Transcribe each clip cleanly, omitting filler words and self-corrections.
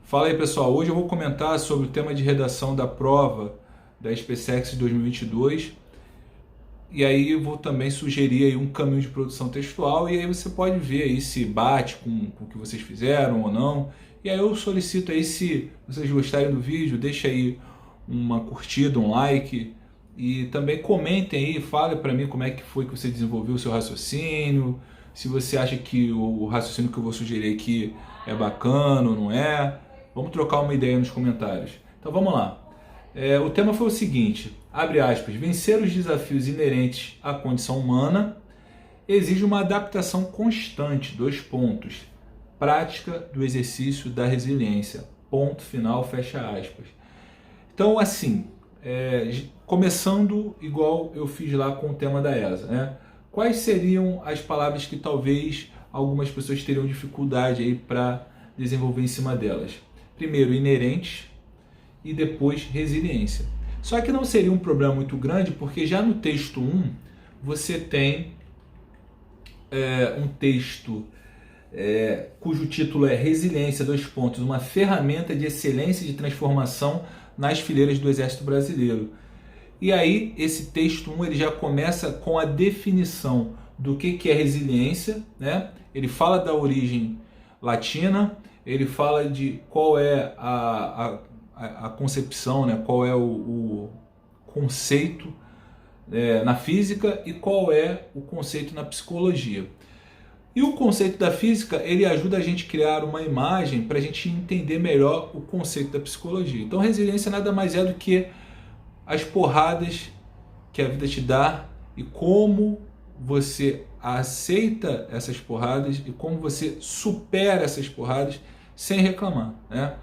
Fala aí, pessoal, hoje eu vou comentar sobre o tema de redação da prova da SpaceX de 2022 e aí eu vou também sugerir aí um caminho de produção textual e aí você pode ver aí se bate com o que vocês fizeram ou não. E aí eu solicito aí, se vocês gostarem do vídeo, deixa aí uma curtida, um like e também comentem aí, fale para mim como é que foi que você desenvolveu o seu raciocínio, se você acha que o raciocínio que eu vou sugerir aqui é bacana ou não é. Vamos trocar uma ideia nos comentários. Então vamos lá. O tema foi o seguinte, abre aspas, vencer os desafios inerentes à condição humana exige uma adaptação constante, dois pontos, prática do exercício da resiliência, ponto final, fecha aspas. Então assim, começando igual eu fiz lá com o tema da ESA, né? Quais seriam as palavras que talvez algumas pessoas teriam dificuldade aí para desenvolver em cima delas? Primeiro, inerente e depois resiliência. Só que não seria um problema muito grande, porque já no texto 1 você tem um texto cujo título é Resiliência, dois pontos, uma ferramenta de excelência e de transformação nas fileiras do Exército Brasileiro. E aí esse texto 1 ele já começa com a definição do que é resiliência, né? Ele fala da origem latina, ele fala de qual é a concepção, né? Qual é o conceito na física e qual é o conceito na psicologia. E o conceito da física, ele ajuda a gente a criar uma imagem para a gente entender melhor o conceito da psicologia. Então resiliência nada mais é do que as porradas que a vida te dá e como você aceita essas porradas e como você supera essas porradas sem reclamar, né?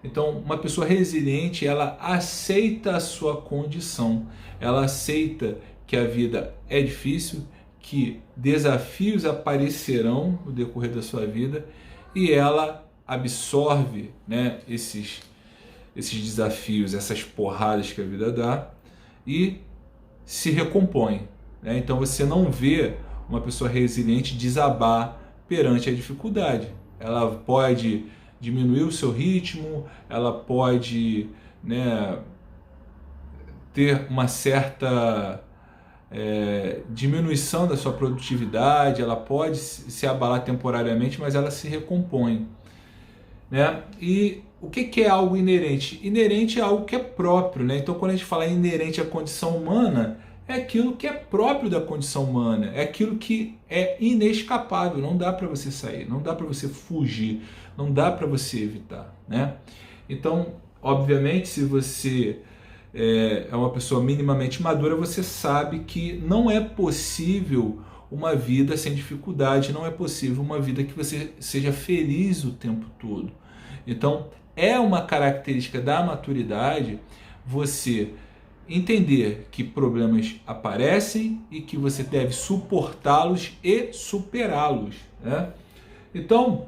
Então, uma pessoa resiliente, ela aceita a sua condição, ela aceita que a vida é difícil, que desafios aparecerão no decorrer da sua vida e ela absorve, né, esses desafios, essas porradas que a vida dá e se recompõe, né? Então você não vê uma pessoa resiliente desabar perante a dificuldade. Ela pode diminuir o seu ritmo, ela pode, né, ter uma certa diminuição da sua produtividade, ela pode se abalar temporariamente, mas ela se recompõe, né? E o que é algo inerente? Inerente é algo que é próprio, né? Então quando a gente fala inerente à condição humana, é aquilo que é próprio da condição humana, é aquilo que é inescapável, não dá para você sair, não dá para você fugir, não dá para você evitar, né? Então, obviamente, se você é uma pessoa minimamente madura, você sabe que não é possível uma vida sem dificuldade, não é possível uma vida que você seja feliz o tempo todo. Então, é uma característica da maturidade você entender que problemas aparecem e que você deve suportá-los e superá-los, né? Então,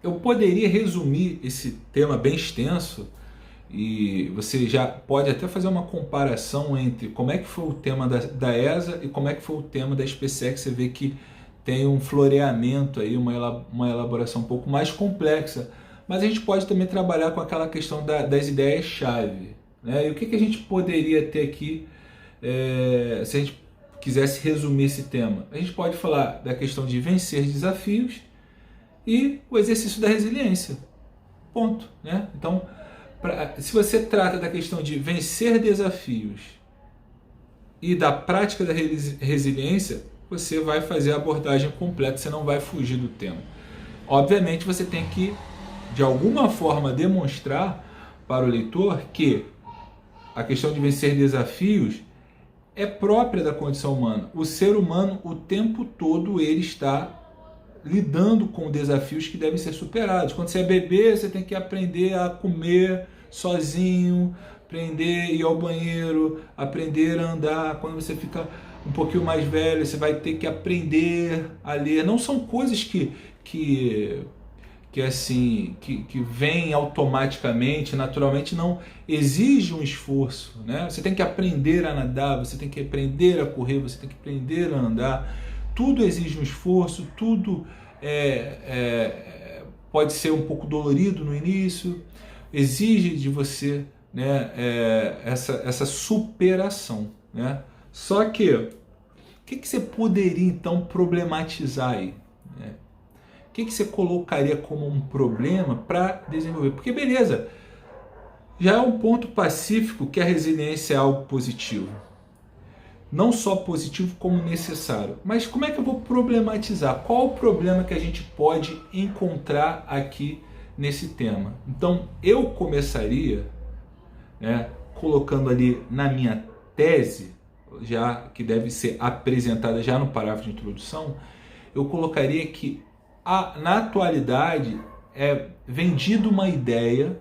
eu poderia resumir esse tema bem extenso e você já pode até fazer uma comparação entre como é que foi o tema da ESA e como é que foi o tema da SpaceX. Você vê que tem um floreamento aí, uma elaboração um pouco mais complexa, mas a gente pode também trabalhar com aquela questão das ideias-chave, né? E o que a gente poderia ter aqui, se a gente quisesse resumir esse tema? A gente pode falar da questão de vencer desafios e o exercício da resiliência, ponto, né? Então, se você trata da questão de vencer desafios e da prática da resiliência, você vai fazer a abordagem completa, você não vai fugir do tema. Obviamente você tem que, de alguma forma, demonstrar para o leitor que a questão de vencer desafios é própria da condição humana. O ser humano, o tempo todo, ele está lidando com desafios que devem ser superados. Quando você é bebê, você tem que aprender a comer sozinho, aprender a ir ao banheiro, aprender a andar. Quando você fica um pouquinho mais velho, você vai ter que aprender a ler. Não são coisas que vêm automaticamente, naturalmente, não exige um esforço, né? Você tem que aprender a nadar, você tem que aprender a correr, você tem que aprender a andar. Tudo exige um esforço, tudo pode ser um pouco dolorido no início, exige de você, né, essa superação, né? Só que, o que você poderia então problematizar aí, né? O que você colocaria como um problema para desenvolver? Porque beleza, já é um ponto pacífico que a resiliência é algo positivo. Não só positivo como necessário. Mas como é que eu vou problematizar? Qual o problema que a gente pode encontrar aqui nesse tema? Então eu começaria, né, colocando ali na minha tese, já que deve ser apresentada já no parágrafo de introdução, eu colocaria que na atualidade é vendida uma ideia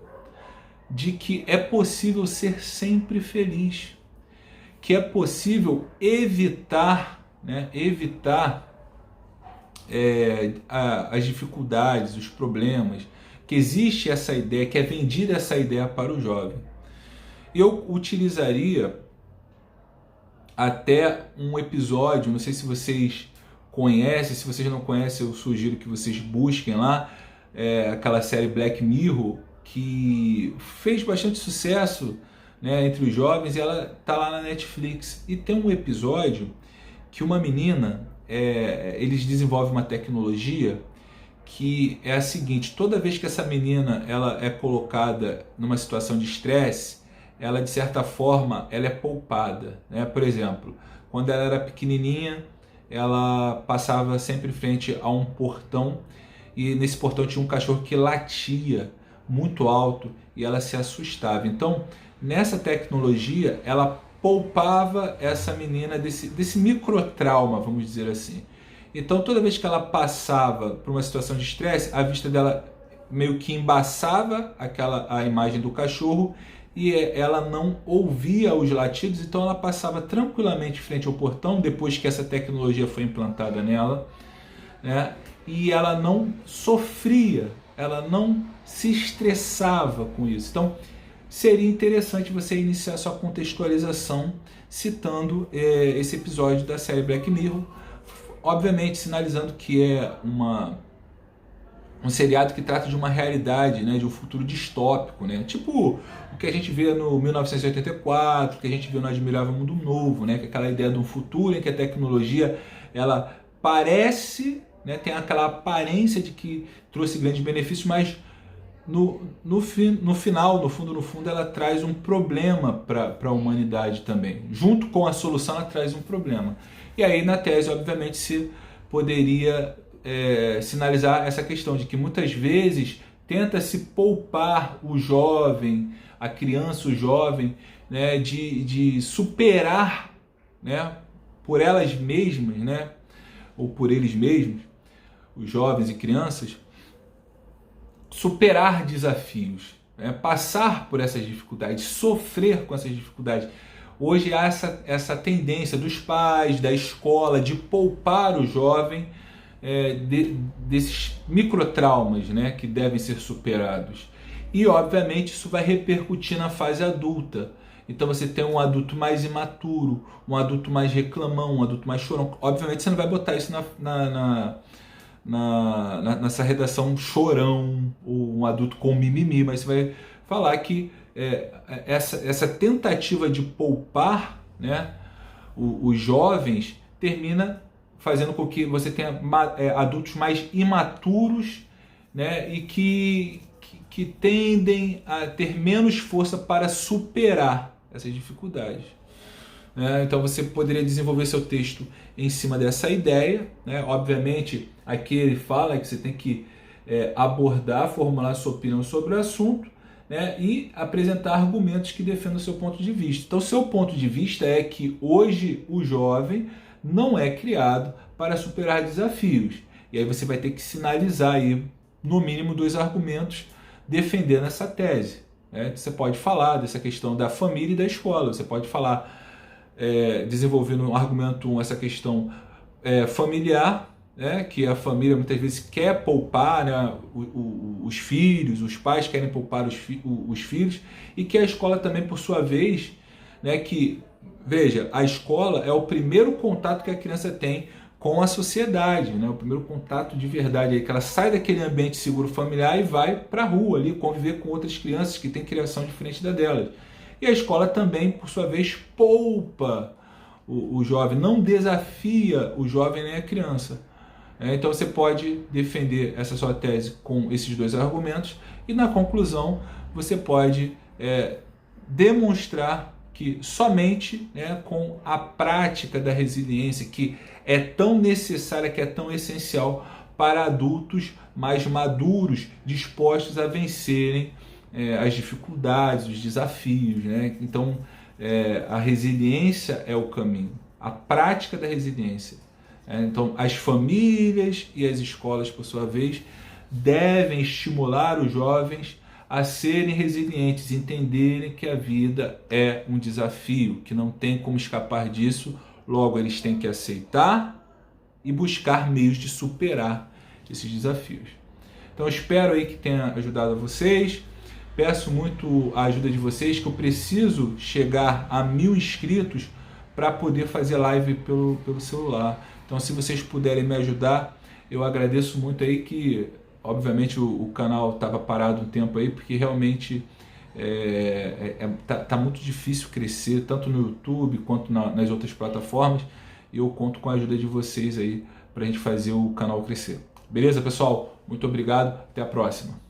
de que é possível ser sempre feliz, que é possível evitar, né, as dificuldades, os problemas, que existe essa ideia, que é vendida essa ideia para o jovem. Eu utilizaria até um episódio, não sei se vocês conhecem, se vocês não conhecem, eu sugiro que vocês busquem lá, aquela série Black Mirror, que fez bastante sucesso, né, entre os jovens, e ela tá lá na Netflix. E tem um episódio que uma menina, eles desenvolvem uma tecnologia que é a seguinte: toda vez que essa menina ela é colocada numa situação de estresse, ela de certa forma ela é poupada, né? Por exemplo, quando ela era pequenininha, ela passava sempre em frente a um portão, e nesse portão tinha um cachorro que latia muito alto e ela se assustava. Então, nessa tecnologia, ela poupava essa menina desse microtrauma, vamos dizer assim. Então, toda vez que ela passava por uma situação de estresse, a vista dela meio que embaçava a imagem do cachorro, e ela não ouvia os latidos, então ela passava tranquilamente frente ao portão, depois que essa tecnologia foi implantada nela, né? E ela não sofria, ela não se estressava com isso. Então, seria interessante você iniciar sua contextualização citando esse episódio da série Black Mirror, obviamente sinalizando que é um seriado que trata de uma realidade, né, de um futuro distópico, né, tipo o que a gente vê no 1984, que a gente vê no Admirável Mundo Novo, né, que é aquela ideia de um futuro em que a tecnologia ela parece, né, tem aquela aparência de que trouxe grandes benefícios, mas no final, no fundo, ela traz um problema para a humanidade também. Junto com a solução, ela traz um problema. E aí, na tese, obviamente, se poderia sinalizar essa questão de que muitas vezes tenta-se poupar o jovem, a criança, o jovem, né, de superar, né, por elas mesmas, né, ou por eles mesmos, os jovens e crianças, superar desafios, né, passar por essas dificuldades, sofrer com essas dificuldades. Hoje há essa tendência dos pais, da escola, de poupar o jovem desses microtraumas, né, que devem ser superados. E, obviamente, isso vai repercutir na fase adulta. Então você tem um adulto mais imaturo, um adulto mais reclamão, um adulto mais chorão. Obviamente você não vai botar isso nessa redação chorão, ou um adulto com mimimi, mas você vai falar que essa tentativa de poupar, né, os jovens termina fazendo com que você tenha adultos mais imaturos, né, e que tendem a ter menos força para superar essas dificuldades. Então você poderia desenvolver seu texto em cima dessa ideia, né? Obviamente, aqui ele fala que você tem que abordar, formular sua opinião sobre o assunto, né? E apresentar argumentos que defendam o seu ponto de vista. Então, seu ponto de vista é que hoje o jovem não é criado para superar desafios. E aí você vai ter que sinalizar aí, no mínimo, 2 argumentos defendendo essa tese. Você pode falar dessa questão da família e da escola. Você pode falar, desenvolvendo um argumento, essa questão familiar, né, que a família muitas vezes quer poupar, né, os filhos, os pais querem poupar os filhos, e que a escola também, por sua vez, né, que, veja, a escola é o primeiro contato que a criança tem com a sociedade, né? O primeiro contato de verdade aí, que ela sai daquele ambiente seguro familiar e vai para a rua ali conviver com outras crianças que têm criação diferente da delas. E a escola também, por sua vez, poupa o jovem, não desafia o jovem nem a criança. Então você pode defender essa sua tese com esses dois argumentos e na conclusão você pode demonstrar que somente com a prática da resiliência, que é tão necessária, que é tão essencial para adultos mais maduros, dispostos a vencerem as dificuldades, os desafios. Então, a resiliência é o caminho, a prática da resiliência. Então, as famílias e as escolas, por sua vez, devem estimular os jovens a serem resilientes, entenderem que a vida é um desafio, que não tem como escapar disso, logo eles têm que aceitar e buscar meios de superar esses desafios. Então eu espero aí que tenha ajudado a vocês, peço muito a ajuda de vocês, que eu preciso chegar a 1000 inscritos para poder fazer live pelo celular. Então se vocês puderem me ajudar, eu agradeço muito aí, que obviamente o canal estava parado um tempo aí, porque realmente tá muito difícil crescer, tanto no YouTube quanto nas outras plataformas, e eu conto com a ajuda de vocês aí para a gente fazer o canal crescer. Beleza, pessoal? Muito obrigado, até a próxima.